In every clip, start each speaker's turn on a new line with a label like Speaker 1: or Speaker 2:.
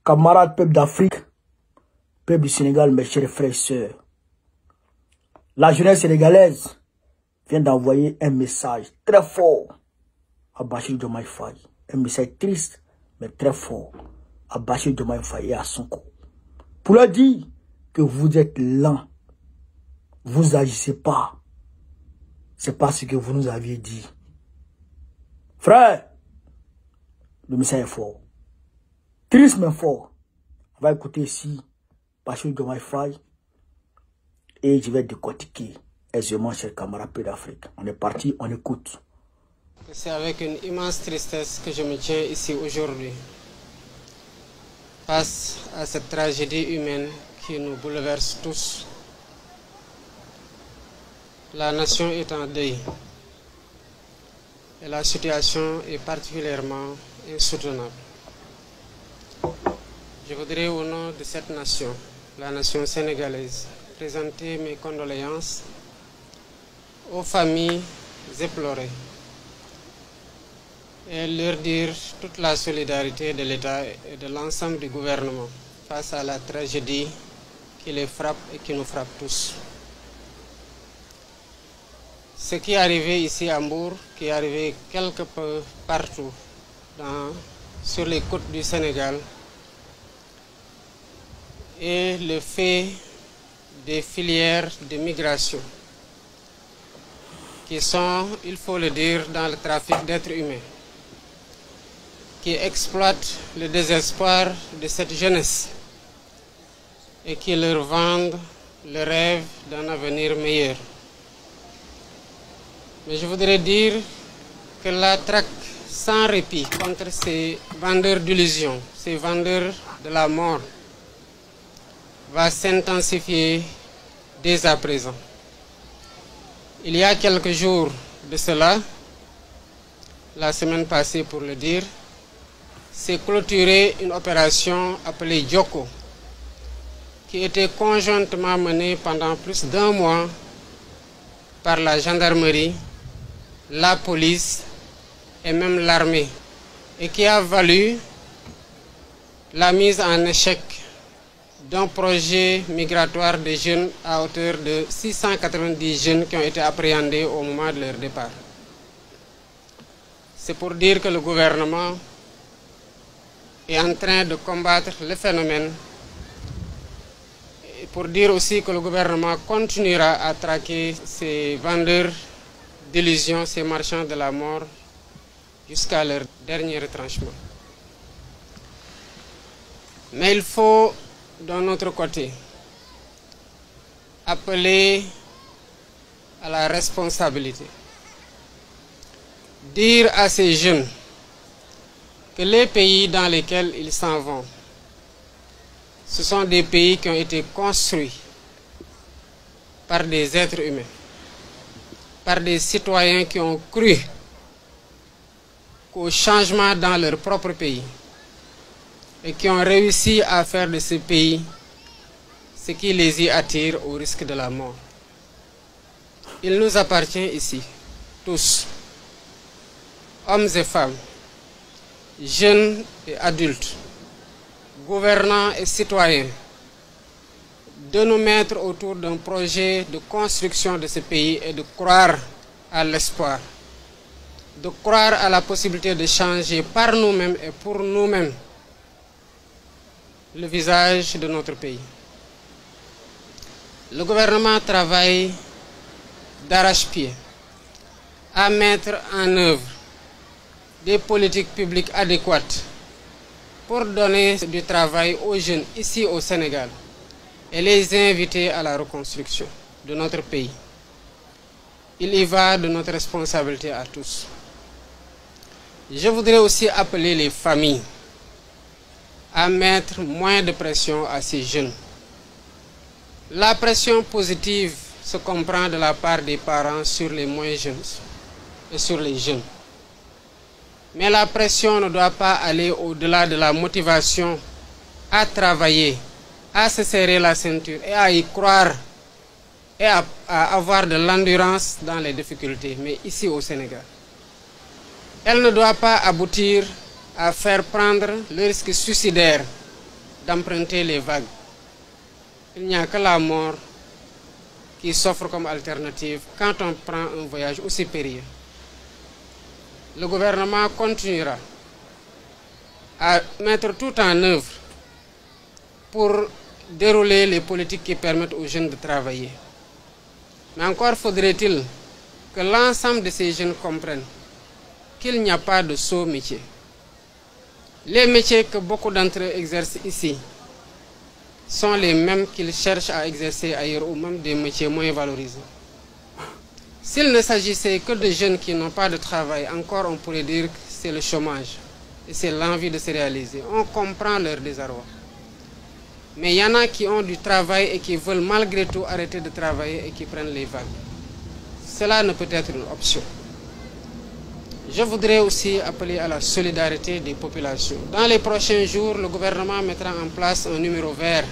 Speaker 1: Camarades peuple d'Afrique, peuple du Sénégal, mes chers frères et sœurs. La jeunesse sénégalaise vient d'envoyer un message très fort à Bassirou Diomaye Faye. Un message triste, mais très fort à Bassirou Diomaye Faye et à Sonko. Pour leur dire que vous êtes lents. Vous n'agissez pas. C'est pas ce que vous nous aviez dit. Frère, le message est fort. Triste mais fort. On va écouter ici Bassirou Diomaye Faye et je vais décortiquer aisément chers camarades d'Afrique. On est parti, on écoute.
Speaker 2: C'est avec une immense tristesse que je me tiens ici aujourd'hui face à cette tragédie humaine qui nous bouleverse tous. La nation est en deuil et la situation est particulièrement insoutenable. Je voudrais au nom de cette nation, la nation sénégalaise, présenter mes condoléances aux familles éplorées et leur dire toute la solidarité de l'État et de l'ensemble du gouvernement face à la tragédie qui les frappe et qui nous frappe tous. Ce qui est arrivé ici à Mbour, qui est arrivé quelque peu partout sur les côtes du Sénégal, est le fait des filières de migration qui sont, il faut le dire, dans le trafic d'êtres humains, qui exploitent le désespoir de cette jeunesse et qui leur vendent le rêve d'un avenir meilleur. Mais je voudrais dire que la traque sans répit contre ces vendeurs d'illusions, ces vendeurs de la mort, va s'intensifier dès à présent. Il y a quelques jours de cela, la semaine passée pour le dire, s'est clôturée une opération appelée Djoko, qui était conjointement menée pendant plus d'un mois par la gendarmerie, la police et même l'armée, et qui a valu la mise en échec d'un projet migratoire de jeunes à hauteur de 690 jeunes qui ont été appréhendés au moment de leur départ. C'est pour dire que le gouvernement est en train de combattre le phénomène et pour dire aussi que le gouvernement continuera à traquer ces vendeurs d'illusions, ces marchands de la mort jusqu'à leur dernier retranchement. Mais il faut, d'un autre côté, appeler à la responsabilité. Dire à ces jeunes que les pays dans lesquels ils s'en vont, ce sont des pays qui ont été construits par des êtres humains, par des citoyens qui ont cru qu'au changement dans leur propre pays et qui ont réussi à faire de ce pays ce qui les y attire au risque de la mort. Il nous appartient ici, tous, hommes et femmes, jeunes et adultes, gouvernants et citoyens, de nous mettre autour d'un projet de construction de ce pays et de croire à l'espoir, de croire à la possibilité de changer par nous-mêmes et pour nous-mêmes le visage de notre pays. Le gouvernement travaille d'arrache-pied à mettre en œuvre des politiques publiques adéquates pour donner du travail aux jeunes ici au Sénégal et les inviter à la reconstruction de notre pays. Il y va de notre responsabilité à tous. Je voudrais aussi appeler les familles à mettre moins de pression à ces jeunes. La pression positive se comprend de la part des parents sur les moins jeunes et sur les jeunes. Mais la pression ne doit pas aller au-delà de la motivation à travailler, à se serrer la ceinture et à y croire et à avoir de l'endurance dans les difficultés, mais ici au Sénégal. Elle ne doit pas aboutir à faire prendre le risque suicidaire d'emprunter les vagues. Il n'y a que la mort qui s'offre comme alternative quand on prend un voyage aussi périlleux. Le gouvernement continuera à mettre tout en œuvre pour dérouler les politiques qui permettent aux jeunes de travailler. Mais encore faudrait-il que l'ensemble de ces jeunes comprennent qu'il n'y a pas de sot métier. Les métiers que beaucoup d'entre eux exercent ici sont les mêmes qu'ils cherchent à exercer ailleurs ou même des métiers moins valorisés. S'il ne s'agissait que de jeunes qui n'ont pas de travail, encore on pourrait dire que c'est le chômage et c'est l'envie de se réaliser. On comprend leur désarroi. Mais il y en a qui ont du travail et qui veulent malgré tout arrêter de travailler et qui prennent les vagues. Cela ne peut être une option. Je voudrais aussi appeler à la solidarité des populations. Dans les prochains jours, le gouvernement mettra en place un numéro vert.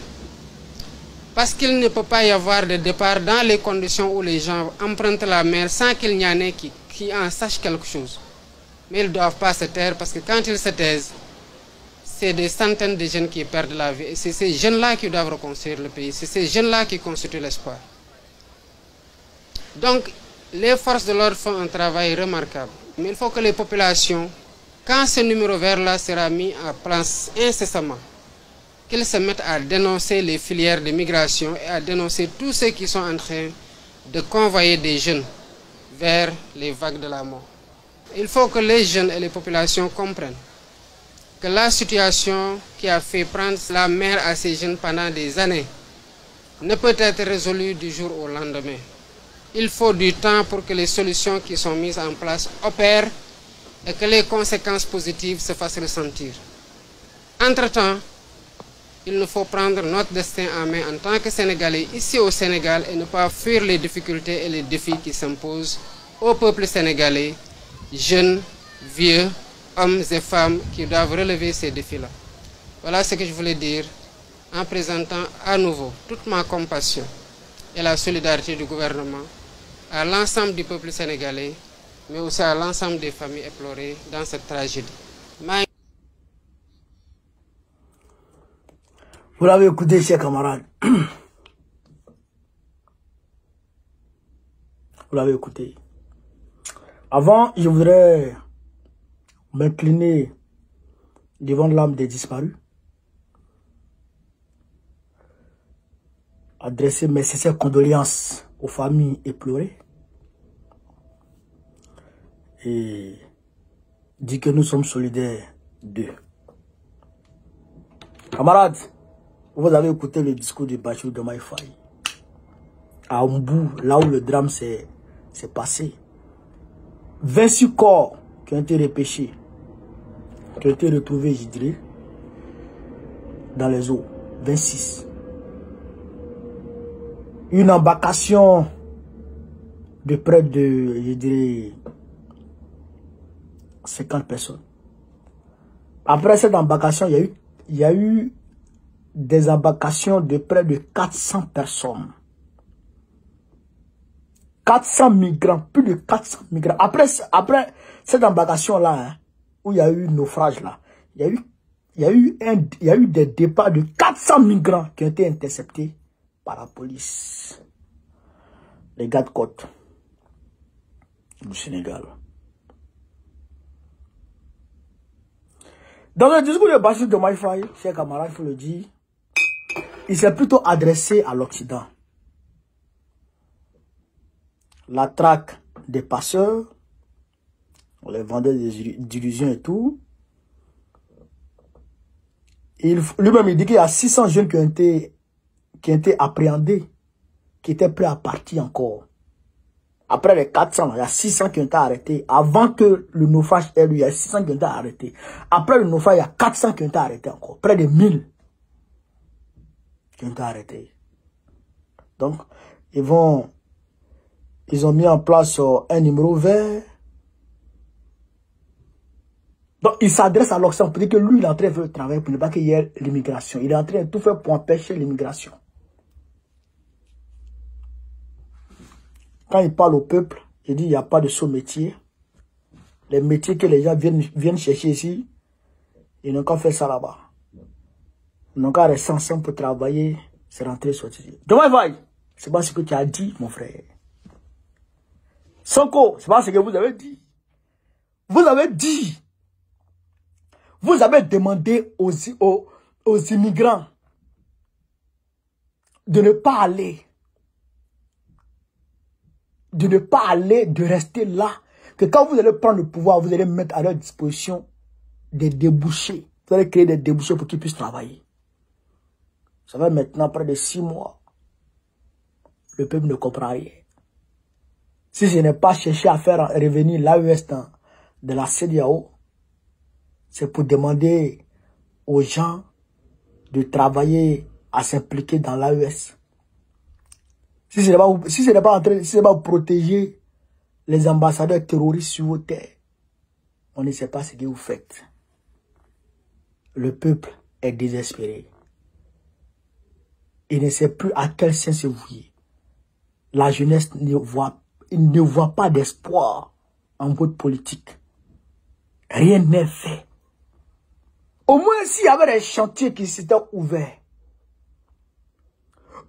Speaker 2: Parce qu'il ne peut pas y avoir de départ dans les conditions où les gens empruntent la mer sans qu'il y en ait qui en sachent quelque chose. Mais ils ne doivent pas se taire parce que quand ils se taisent, c'est des centaines de jeunes qui perdent la vie. Et c'est ces jeunes-là qui doivent reconstruire le pays. C'est ces jeunes-là qui constituent l'espoir. Donc, les forces de l'ordre font un travail remarquable. Mais il faut que les populations, quand ce numéro vert-là sera mis en place incessamment, qu'ils se mettent à dénoncer les filières de migration et à dénoncer tous ceux qui sont en train de convoyer des jeunes vers les vagues de la mort. Il faut que les jeunes et les populations comprennent que la situation qui a fait prendre la mer à ces jeunes pendant des années ne peut être résolue du jour au lendemain. Il faut du temps pour que les solutions qui sont mises en place opèrent et que les conséquences positives se fassent ressentir. Entre-temps, il nous faut prendre notre destin en main en tant que Sénégalais ici au Sénégal et ne pas fuir les difficultés et les défis qui s'imposent au peuple sénégalais, jeunes, vieux, hommes et femmes qui doivent relever ces défis-là. Voilà ce que je voulais dire en présentant à nouveau toute ma compassion et la solidarité du gouvernement à l'ensemble du peuple sénégalais, mais aussi à l'ensemble des familles éplorées dans cette tragédie.
Speaker 1: Vous l'avez écouté, chers camarades. Vous l'avez écouté. Avant, je voudrais m'incliner devant l'âme des disparus, adresser mes sincères condoléances aux familles éplorées et dire que nous sommes solidaires d'eux. Camarades, vous avez écouté le discours de Bassirou Diomaye Faye à Ombou, là où le drame s'est passé. 26 corps qui ont été repêchés, qui ont été retrouvés, je dirais, dans les eaux. 26. Une embarcation de près de, je dirais, 50 personnes. Après cette embarcation, il y a eu des embarcations de près de 400 personnes. 400 migrants, plus de 400 migrants. Après cette embarcation-là, hein, où il y a eu naufrage là, il y a eu des départs de 400 migrants qui ont été interceptés par la police, les gardes-côtes du Sénégal. Dans le discours de Bassirou Diomaye Faye, chers camarades, il faut le dire, il s'est plutôt adressé à l'Occident. La traque des passeurs, les vendeurs d'illusions et tout. Lui-même, il dit qu'il y a 600 jeunes qui ont été appréhendés, qui étaient prêts à partir encore. Après les 400, il y a 600 qui ont été arrêtés. Avant que le naufrage ait lieu, il y a 600 qui ont été arrêtés. Après le naufrage, il y a 400 qui ont été arrêtés encore. Près de 1000 qui ont été arrêtés. Donc, ils ont mis en place un numéro vert. Donc, il s'adresse à l'Occident pour dire que lui, il est en train de faire le travail pour ne pas qu'il y ait l'immigration. Il est en train de tout faire pour empêcher l'immigration. Quand il parle au peuple, il dit qu'il n'y a pas de sot métier. Les métiers que les gens viennent chercher ici, ils n'ont qu'à faire ça là-bas. Nous avons resté ensemble pour travailler, c'est rentré, sortir. Demain, vaille. C'est pas ce que tu as dit, mon frère. Sonko, c'est pas ce que vous avez dit. Vous avez dit. Vous avez demandé aux immigrants de ne pas aller. De ne pas aller, de rester là. Que quand vous allez prendre le pouvoir, vous allez mettre à leur disposition des débouchés. Vous allez créer des débouchés pour qu'ils puissent travailler. Ça fait maintenant près de 6 mois. Le peuple ne comprend rien. Si je n'ai pas cherché à faire revenir l'AES de la CEDEAO, c'est pour demander aux gens de travailler, à s'impliquer dans l'AES. Si ce n'est pas pour protéger les ambassadeurs terroristes sur vos terres, on ne sait pas ce que vous faites. Le peuple est désespéré. Il ne sait plus à quel sens se vouer. La jeunesse ne voit pas d'espoir en votre politique. Rien n'est fait. Au moins s'il y avait des chantiers qui s'étaient ouverts.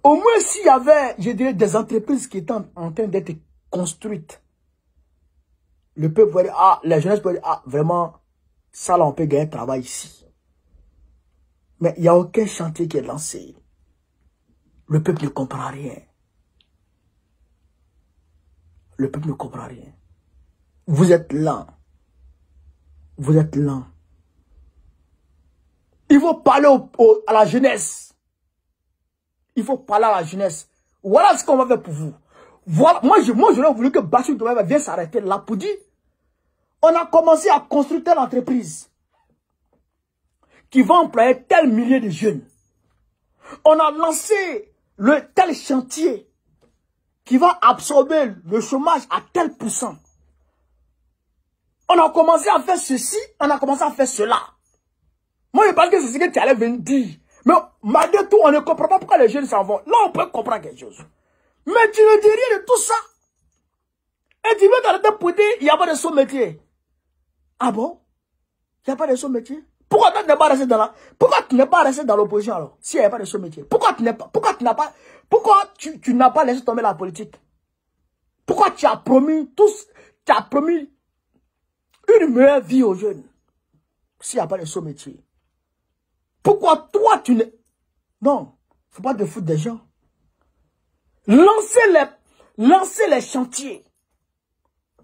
Speaker 1: Au moins s'il y avait, je dirais, des entreprises qui étaient en train d'être construites. Le peuple pourrait dire, ah, la jeunesse pourrait dire, ah, vraiment, ça là, on peut gagner travail ici. Mais il n'y a aucun chantier qui est lancé. Le peuple ne comprend rien. Le peuple ne comprend rien. Vous êtes lents. Vous êtes lents. Il faut parler à la jeunesse. Il faut parler à la jeunesse. Voilà ce qu'on va faire pour vous. Voilà. Moi, j'aurais voulu que Bassirou Diomaye vienne s'arrêter là pour dire, on a commencé à construire telle entreprise qui va employer tel millier de jeunes. On a lancé tel chantier qui va absorber le chômage à tel %. On a commencé à faire ceci, on a commencé à faire cela. Moi, je pense que c'est ce que tu allais venir dire. Mais malgré tout, on ne comprend pas pourquoi les jeunes s'en vont. Là, on peut comprendre quelque chose. Mais tu ne dis rien de tout ça. Et tu veux t'arrêter pour dire, il n'y a pas de son métier. Ah bon? Il n'y a pas de son métier? Pourquoi tu n'es pas resté dans l'opposition alors? S'il n'y a pas de son métier. Pourquoi tu n'as pas laissé tomber la politique? Pourquoi tu as promis une meilleure vie aux jeunes? S'il n'y a pas de son métier. Pourquoi toi tu n'es... Non, il ne faut pas te foutre des gens. Lancez les chantiers.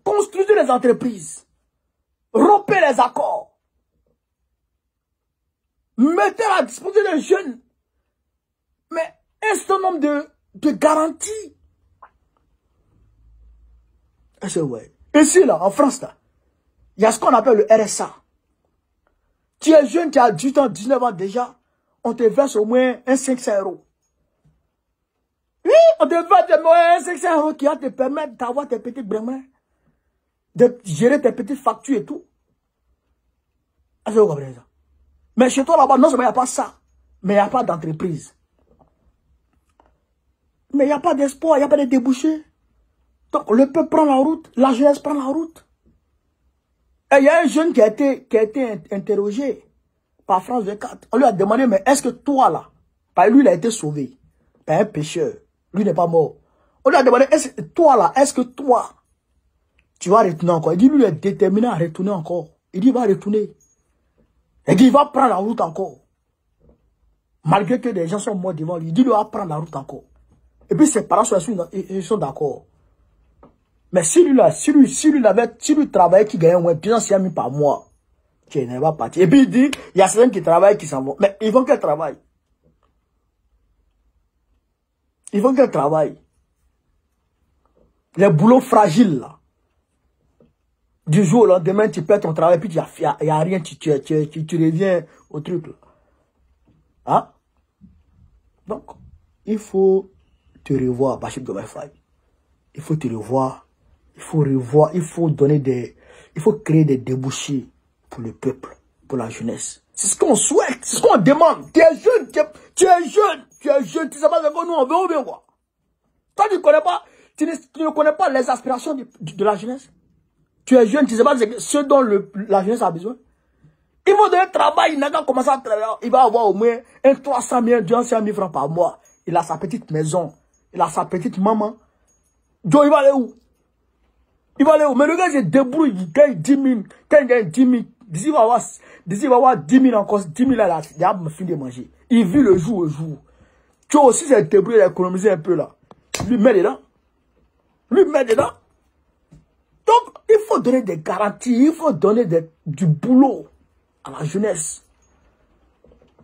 Speaker 1: Construisez les entreprises. Rompez les accords. Mettez à la disposition des jeunes. Mais un certain nombre de garanties. C'est vrai. Ici, là, en France, là, il y a ce qu'on appelle le RSA. Tu es jeune, tu as 18 ans, 19 ans déjà, on te verse au moins un 500 €. Oui, on te verse au moins un 500 € qui va te permettre d'avoir tes petits brémins, de gérer tes petites factures et tout. Est-ce que vous comprenez ça? Mais chez toi là-bas, non seulement il n'y a pas ça, mais il n'y a pas d'entreprise. Mais il n'y a pas d'espoir, il n'y a pas de débouchés. Donc le peuple prend la route, la jeunesse prend la route. Et il y a un jeune qui a été interrogé par France 24. On lui a demandé, mais est-ce que toi là, par lui il a été sauvé par un pécheur, lui n'est pas mort. On lui a demandé, est-ce que toi, tu vas retourner encore? Il dit, lui il est déterminé à retourner encore. Il dit, il va retourner. Il dit, il va prendre la route encore. Malgré que des gens sont morts devant lui, il dit, il va prendre la route encore. Et puis ses parents sont d'accord. Mais si lui travaillait, qui gagnait au moins 200 000 par mois, tu ne vas pas partir. Et puis il dit, il y a certains qui travaillent, qui s'en vont. Mais ils vont qu'elle travaille. Ils vont qu'elle travaille. Les boulots fragiles, là. Du jour au lendemain, tu perds ton travail, puis il n'y a rien, tu reviens au truc, là. Hein? Donc, il faut te revoir, Bassirou Diomaye Faye. Il faut te revoir. Il faut revoir, il faut créer des débouchés pour le peuple, pour la jeunesse. C'est ce qu'on souhaite, c'est ce qu'on demande. Tu es jeune, tu sais pas ce que nous on veut ou bien quoi. Toi tu ne connais pas les aspirations de la jeunesse. Tu es jeune, tu sais pas ce dont la jeunesse a besoin. Il faut donner travail, il n'a qu'à commencer à travailler. Il va avoir au moins un 300 000, 200 000 francs par mois. Il a sa petite maison. Il a sa petite maman. Joe, il va aller où? Il va aller où? Mais le gars, il se débrouille, il gagne 10 000. Quand il gagne 10 000, d'ici il va avoir 10 000 encore, 10 000 là, il a fini de manger. Il vit le jour au jour. Joe aussi s'est débrouillé, il a économisé un peu là. Lui met dedans. Lui met dedans. Donc, il faut donner des garanties, il faut donner du boulot à la jeunesse.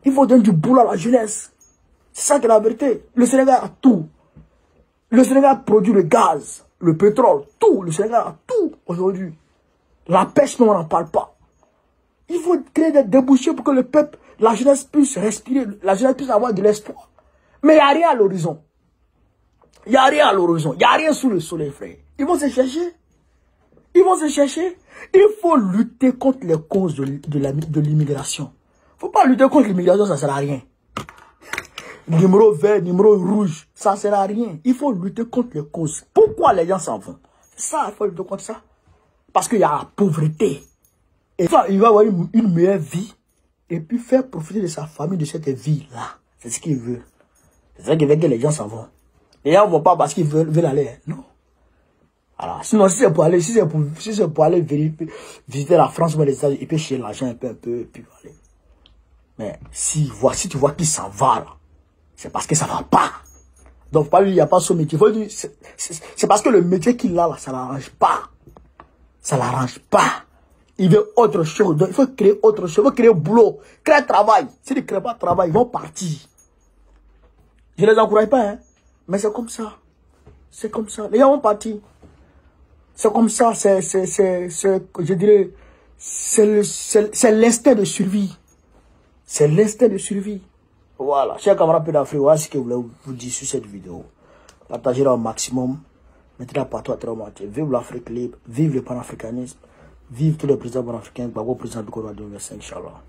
Speaker 1: Il faut donner du boulot à la jeunesse. C'est ça qui est la vérité. Le Sénégal a tout. Le Sénégal produit le gaz, le pétrole, tout. Le Sénégal a tout aujourd'hui. La pêche, non, on n'en parle pas. Il faut créer des débouchés pour que le peuple, la jeunesse puisse respirer, la jeunesse puisse avoir de l'espoir. Mais il n'y a rien à l'horizon. Il n'y a rien à l'horizon. Il n'y a rien sous le soleil, frère. Ils vont se chercher. Ils vont se chercher. Il faut lutter contre les causes de l'immigration. Il ne faut pas lutter contre l'immigration, ça ne sert à rien. Numéro vert, numéro rouge, ça ne sert à rien. Il faut lutter contre les causes. Pourquoi les gens s'en vont? C'est ça, il faut lutter contre ça. Parce qu'il y a la pauvreté. Et ça, il va avoir une meilleure vie. Et puis faire profiter de sa famille de cette vie-là. C'est ce qu'il veut. C'est ça qui veut que les gens s'en vont. Les gens ne vont pas parce qu'ils veulent aller. Non. Alors, sinon, si c'est pour aller, visiter la France ou les États-Unis, il peut chier l'argent un peu, et puis aller. Mais si tu vois qu'il s'en va, là, c'est parce que ça ne va pas. Donc, pas lui, il n'y a pas son métier. C'est parce que le métier qu'il a, là, ça ne l'arrange pas. Ça ne l'arrange pas. Il veut autre chose. Donc, il faut créer autre chose. Il faut créer boulot, créer travail. S'ils ne créent pas de travail, ils vont partir. Je ne les encourage pas, hein. Mais c'est comme ça. C'est comme ça. Les gens vont partir. C'est comme ça. Je dirais, c'est l'instinct de survie. C'est l'instinct de survie. Voilà. Chers camarades d'Afrique, voilà ce que je voulais vous dire sur cette vidéo. Partagez-la au maximum. Mettez-la partout à travers le monde. Vive l'Afrique libre. Vive le panafricanisme. Vive tous les présidents panafricains. Bravo, président du Côte d'Ivoire 2025, Inch'Allah.